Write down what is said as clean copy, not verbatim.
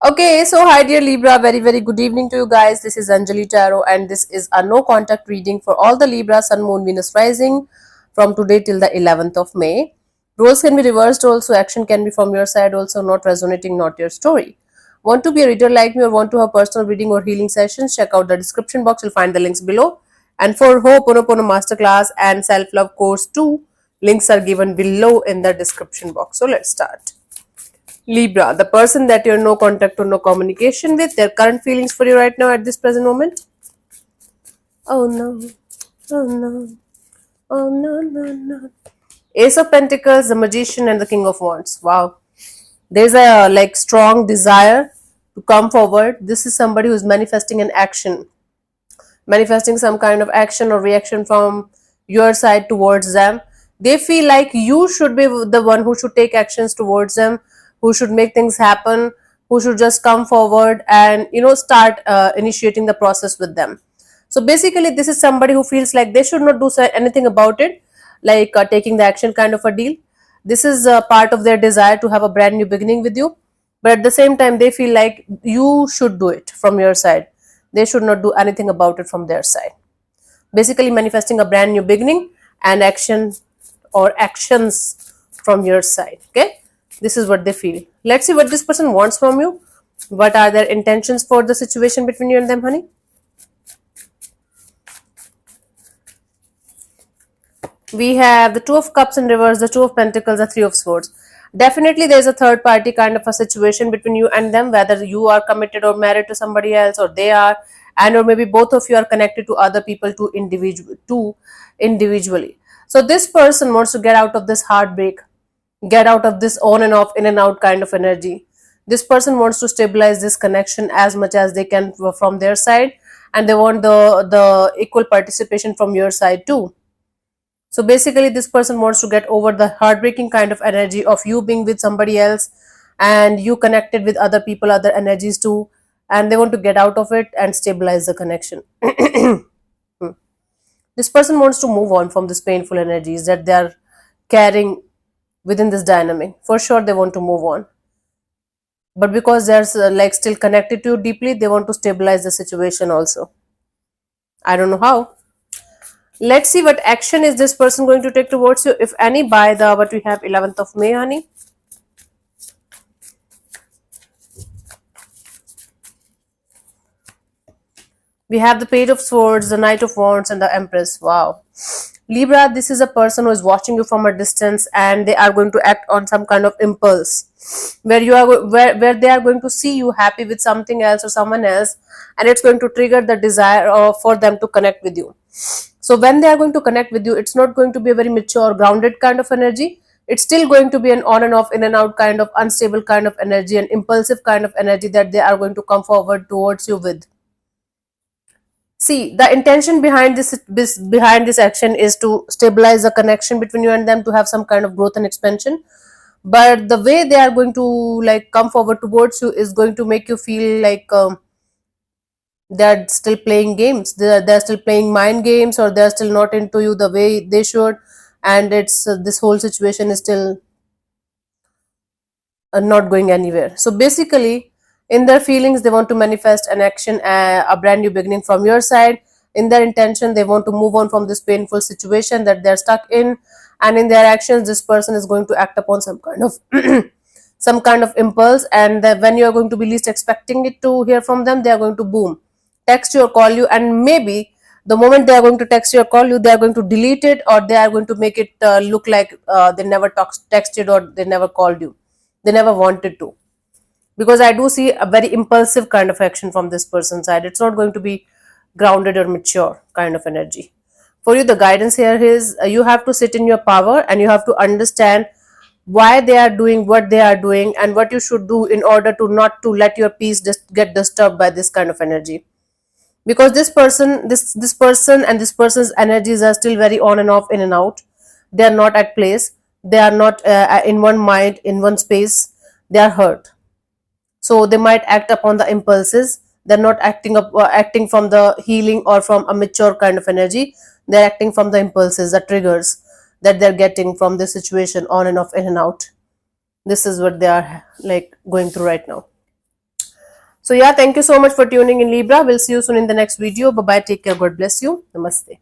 Okay, so hi dear Libra, very good evening to you guys. This is Anjali Tarot and this is a no contact reading for all the Libra, Sun, Moon, Venus rising from today till the 11th of May. Roles can be reversed also, action can be from your side also, not resonating, not your story. Want to be a reader like me or want to have personal reading or healing sessions? Check out the description box, you'll find the links below. And for Ho'oponopono Masterclass and Self-Love Course 2, links are given below in the description box. So let's start. Libra, the person that you're no contact or no communication with, their current feelings for you right now at this present moment. Oh no, oh no, oh no, no, no. Ace of Pentacles, the Magician, and the King of Wands. Wow. There's a strong desire to come forward. This is somebody who's manifesting an action, manifesting some kind of action or reaction from your side towards them. They feel like you should be the one who should take actions towards them, who should make things happen, who should just come forward and start initiating the process with them. So basically this is somebody who feels like they should not do anything about it, like taking the action kind of a deal. This is part of their desire to have a brand new beginning with you, but at the same time they feel like you should do it from your side. They should not do anything about it from their side. Basically manifesting a brand new beginning and action or actions from your side. Okay, this is what they feel. Let's see what this person wants from you. What are their intentions for the situation between you and them, honey? We have the Two of Cups in reverse, the Two of Pentacles, the Three of Swords. Definitely there's a third party kind of a situation between you and them, whether you are committed or married to somebody else or they are, and or maybe both of you are connected to other people individually. So this person wants to get out of this heartbreak, get out of this on and off, in and out kind of energy. This person wants to stabilize this connection as much as they can from their side, and they want the equal participation from your side too. So basically this person wants to get over the heartbreaking kind of energy of you being with somebody else and you connected with other people, other energies too, and they want to get out of it and stabilize the connection. This person wants to move on from this painful energies that they are carrying within this dynamic. For sure they want to move on, but because they're still connected to you deeply, they want to stabilize the situation also. I don't know how. Let's see what action is this person going to take towards you, if any, by the what we have 11th of May, honey. We have the Page of Swords, the Knight of Wands, and the Empress. Wow. Libra, this is a person who is watching you from a distance and they are going to act on some kind of impulse where where they are going to see you happy with something else or someone else, and it's going to trigger the desire for them to connect with you. So when they are going to connect with you, it's not going to be a very mature, grounded kind of energy. It's still going to be an on and off, in and out kind of unstable kind of energy, an impulsive kind of energy that they are going to come forward towards you with. See, the intention behind this action is to stabilize the connection between you and them, to have some kind of growth and expansion. But the way they are going to come forward towards you is going to make you feel like they're still playing games. They're still playing mind games, or they're still not into you the way they should, and it's this whole situation is still not going anywhere. So basically in their feelings they want to manifest an action, a brand new beginning from your side. In their intention they want to move on from this painful situation that they're stuck in, and in their actions this person is going to act upon some kind of some kind of impulse, and when you are going to be least expecting it to hear from them, they are going to boom, text you or call you, and maybe the moment they are going to text you or call you, they are going to delete it, or they are going to make it look like they never texted or they never called you, they never wanted to. Because I do see a very impulsive kind of action from this person's side. It's not going to be grounded or mature kind of energy. For you, the guidance here is you have to sit in your power and you have to understand why they are doing what they are doing and what you should do in order to not to let your peace just get disturbed by this kind of energy. Because this person and this person's energies are still very on and off, in and out. They are not at place, they are not in one mind, in one space. They are hurt, so they might act upon the impulses. They're not acting from the healing or from a mature kind of energy. They're acting from the impulses, the triggers that they're getting from this situation, on and off, in and out. This is what they are going through right now. So yeah, thank you so much for tuning in, Libra. We'll see you soon in the next video. Bye bye. Take care. God bless you. Namaste.